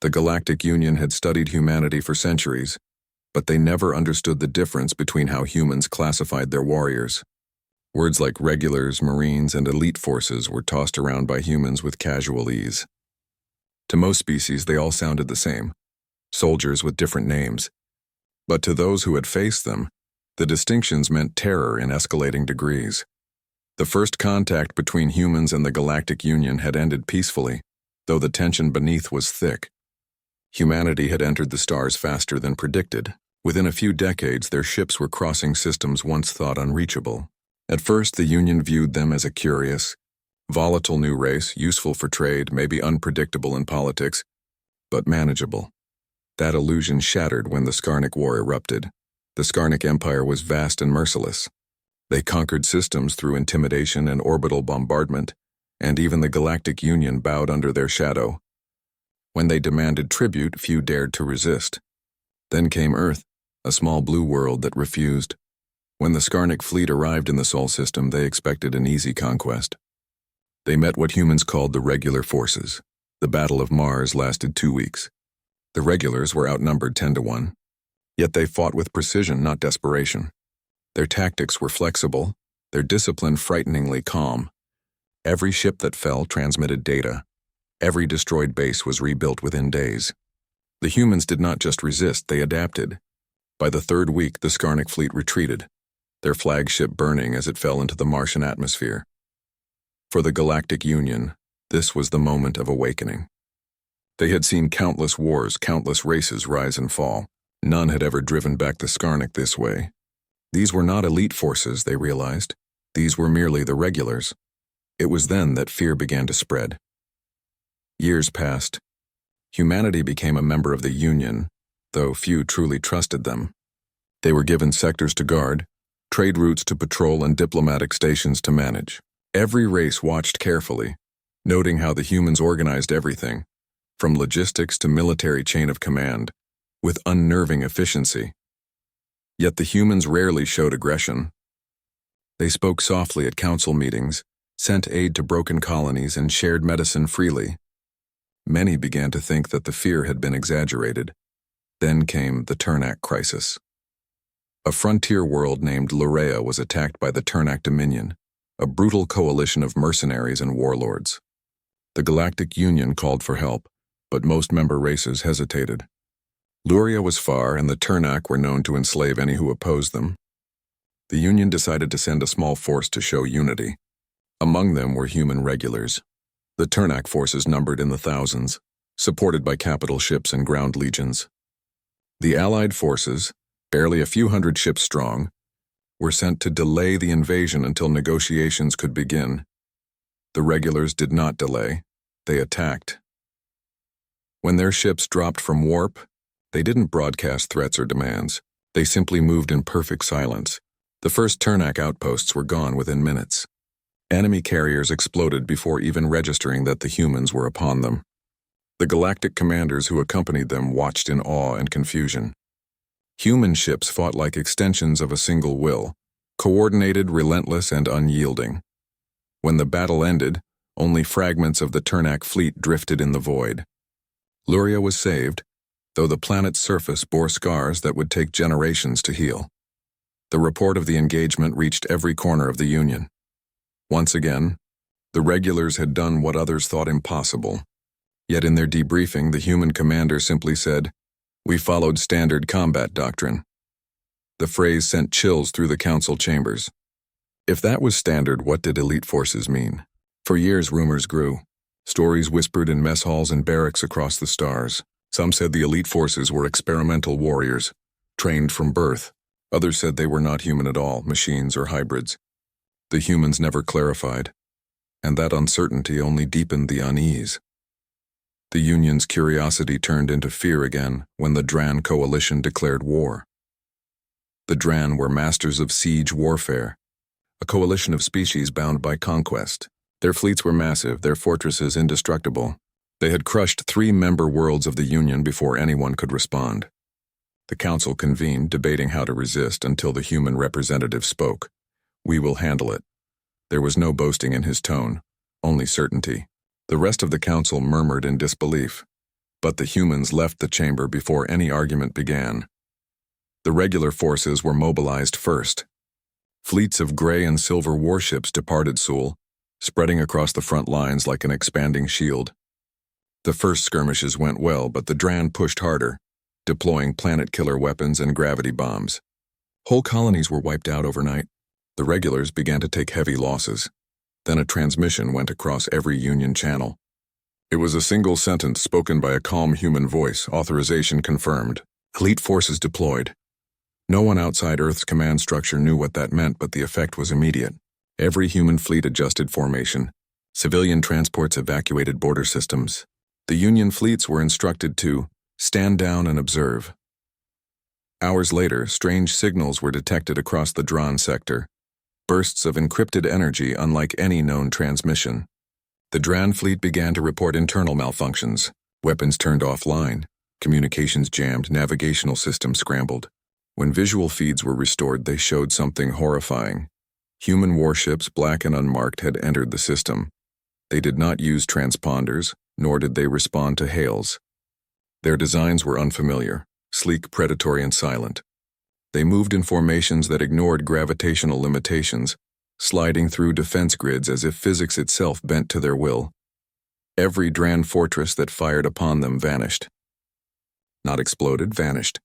The Galactic Union had studied humanity for centuries, but they never understood the difference between how humans classified their warriors. Words like regulars, marines, and elite forces were tossed around by humans with casual ease. To most species, they all sounded the same, soldiers with different names. But to those who had faced them, the distinctions meant terror in escalating degrees. The first contact between humans and the Galactic Union had ended peacefully, though the tension beneath was thick. Humanity had entered the stars faster than predicted. Within a few decades, their ships were crossing systems once thought unreachable. At first, the Union viewed them as a curious, volatile new race, useful for trade, maybe unpredictable in politics, but manageable. That illusion shattered when the Skarnic War erupted. The Skarnic Empire was vast and merciless. They conquered systems through intimidation and orbital bombardment, and even the Galactic Union bowed under their shadow. When they demanded tribute, few dared to resist. Then came Earth, a small blue world that refused. When the Skarnic fleet arrived in the Sol system, they expected an easy conquest. They met what humans called the regular forces. The Battle of Mars lasted 2 weeks. The regulars were outnumbered 10-1. Yet they fought with precision, not desperation. Their tactics were flexible, their discipline frighteningly calm. Every ship that fell transmitted data. Every destroyed base was rebuilt within days. The humans did not just resist, they adapted. By the 3rd week, the Skarnic fleet retreated, their flagship burning as it fell into the Martian atmosphere. For the Galactic Union, this was the moment of awakening. They had seen countless wars, countless races rise and fall. None had ever driven back the Skarnic this way. These were not elite forces, they realized. These were merely the regulars. It was then that fear began to spread. Years passed. Humanity became a member of the Union, though few truly trusted them. They were given sectors to guard, trade routes to patrol, and diplomatic stations to manage. Every race watched carefully, noting how the humans organized everything, from logistics to military chain of command, with unnerving efficiency. Yet the humans rarely showed aggression. They spoke softly at council meetings, sent aid to broken colonies, and shared medicine freely. Many began to think that the fear had been exaggerated. Then came the Turnak crisis. A frontier world named Lurea was attacked by the Turnak Dominion, a brutal coalition of mercenaries and warlords. The Galactic Union called for help, but most member races hesitated. Lurea was far, and the Turnak were known to enslave any who opposed them. The Union decided to send a small force to show unity. Among them were human regulars. The Turnak forces numbered in the thousands, supported by capital ships and ground legions. The Allied forces, barely a few hundred ships strong, were sent to delay the invasion until negotiations could begin. The regulars did not delay, they attacked. When their ships dropped from warp, they didn't broadcast threats or demands. They simply moved in perfect silence. The first Turnak outposts were gone within minutes. Enemy carriers exploded before even registering that the humans were upon them. The galactic commanders who accompanied them watched in awe and confusion. Human ships fought like extensions of a single will, coordinated, relentless, and unyielding. When the battle ended, only fragments of the Turnak fleet drifted in the void. Lurea was saved, though the planet's surface bore scars that would take generations to heal. The report of the engagement reached every corner of the Union. Once again, the regulars had done what others thought impossible. Yet in their debriefing, the human commander simply said, "We followed standard combat doctrine." The phrase sent chills through the council chambers. If that was standard, what did elite forces mean? For years, rumors grew. Stories whispered in mess halls and barracks across the stars. Some said the elite forces were experimental warriors, trained from birth. Others said they were not human at all, machines or hybrids. The humans never clarified, and that uncertainty only deepened the unease. The Union's curiosity turned into fear again when the Dran coalition declared war. The Dran were masters of siege warfare, a coalition of species bound by conquest. Their fleets were massive, their fortresses indestructible. They had crushed 3 member worlds of the Union before anyone could respond. The council convened, debating how to resist, until the human representative spoke. "We will handle it." There was no boasting in his tone, only certainty. The rest of the council murmured in disbelief. But the humans left the chamber before any argument began. The regular forces were mobilized first. Fleets of gray and silver warships departed Seoul, spreading across the front lines like an expanding shield. The first skirmishes went well, but the Dran pushed harder, deploying planet-killer weapons and gravity bombs. Whole colonies were wiped out overnight. The regulars began to take heavy losses. Then a transmission went across every Union channel. It was a single sentence spoken by a calm human voice, authorization confirmed. Elite forces deployed. No one outside Earth's command structure knew what that meant, but the effect was immediate. Every human fleet adjusted formation. Civilian transports evacuated border systems. The Union fleets were instructed to stand down and observe. Hours later, strange signals were detected across the Dran sector. Bursts of encrypted energy unlike any known transmission. The Dran fleet began to report internal malfunctions. Weapons turned offline. Communications jammed. Navigational systems scrambled. When visual feeds were restored, they showed something horrifying. Human warships, black and unmarked, had entered the system. They did not use transponders, nor did they respond to hails. Their designs were unfamiliar, sleek, predatory, and silent. They moved in formations that ignored gravitational limitations, sliding through defense grids as if physics itself bent to their will. Every Dran fortress that fired upon them vanished. Not exploded, vanished.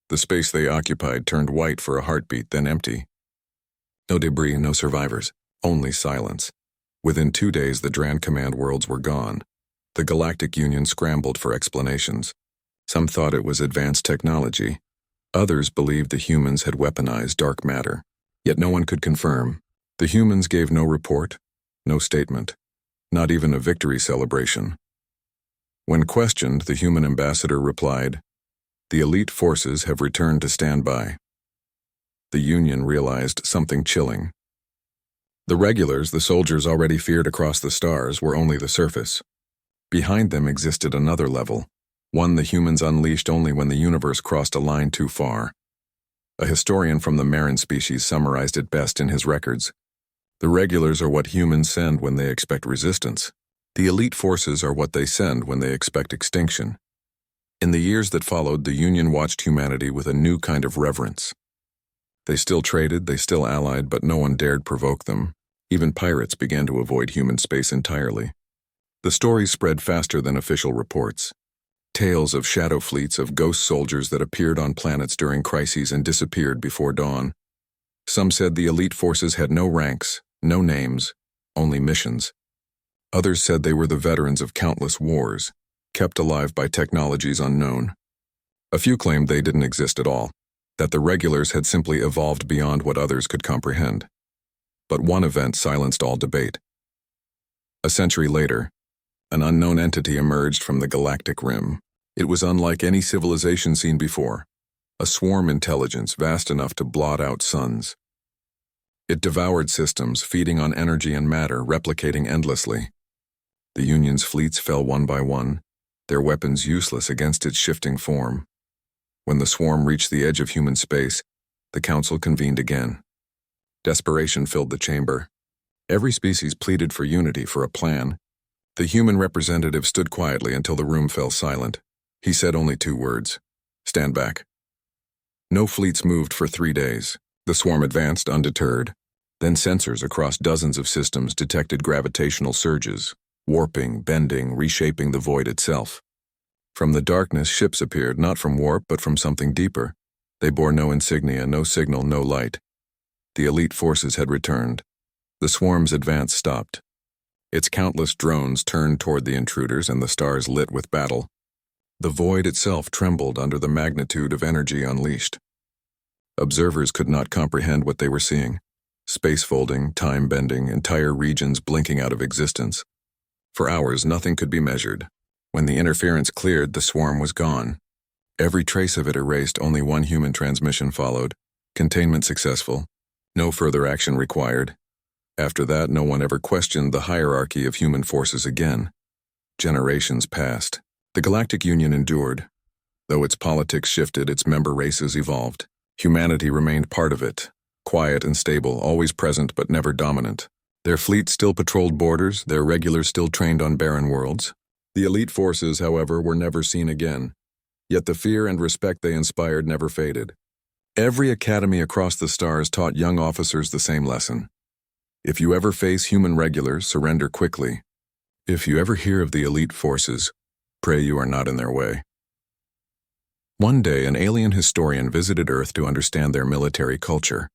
The space they occupied turned white for a heartbeat, then empty. No debris, no survivors, only silence. Within 2 days, the Dran command worlds were gone. The Galactic Union scrambled for explanations. Some thought it was advanced technology. Others believed the humans had weaponized dark matter. Yet no one could confirm. The humans gave no report, no statement, not even a victory celebration. When questioned, the human ambassador replied, "The elite forces have returned to standby." The Union realized something chilling. The regulars, the soldiers already feared across the stars, were only the surface. Behind them existed another level, one the humans unleashed only when the universe crossed a line too far. A historian from the Marin species summarized it best in his records. The regulars are what humans send when they expect resistance. The elite forces are what they send when they expect extinction. In the years that followed, the Union watched humanity with a new kind of reverence. They still traded, they still allied, but no one dared provoke them. Even pirates began to avoid human space entirely. The stories spread faster than official reports. Tales of shadow fleets, of ghost soldiers that appeared on planets during crises and disappeared before dawn. Some said the elite forces had no ranks, no names, only missions. Others said they were the veterans of countless wars, kept alive by technologies unknown. A few claimed they didn't exist at all, that the regulars had simply evolved beyond what others could comprehend. But one event silenced all debate. A century later, an unknown entity emerged from the galactic rim. It was unlike any civilization seen before, a swarm intelligence vast enough to blot out suns. It devoured systems, feeding on energy and matter, replicating endlessly. The Union's fleets fell one by one, their weapons useless against its shifting form. When the swarm reached the edge of human space, the Council convened again. Desperation filled the chamber. Every species pleaded for unity, for a plan. The human representative stood quietly until the room fell silent. He said only 2 words: "Stand back." No fleets moved for 3 days. The swarm advanced undeterred. Then sensors across dozens of systems detected gravitational surges, warping, bending, reshaping the void itself. From the darkness, ships appeared, not from warp, but from something deeper. They bore no insignia, no signal, no light. The elite forces had returned. The swarm's advance stopped. Its countless drones turned toward the intruders, and the stars lit with battle. The void itself trembled under the magnitude of energy unleashed. Observers could not comprehend what they were seeing. Space folding, time bending, entire regions blinking out of existence. For hours, nothing could be measured. When the interference cleared, the swarm was gone. Every trace of it erased, only one human transmission followed. Containment successful. No further action required. After that, no one ever questioned the hierarchy of human forces again. Generations passed. The Galactic Union endured. Though its politics shifted, its member races evolved. Humanity remained part of it, quiet and stable, always present but never dominant. Their fleet still patrolled borders, their regulars still trained on barren worlds. The elite forces, however, were never seen again, yet the fear and respect they inspired never faded. Every academy across the stars taught young officers the same lesson. If you ever face human regulars, surrender quickly. If you ever hear of the elite forces, pray you are not in their way. One day, an alien historian visited Earth to understand their military culture.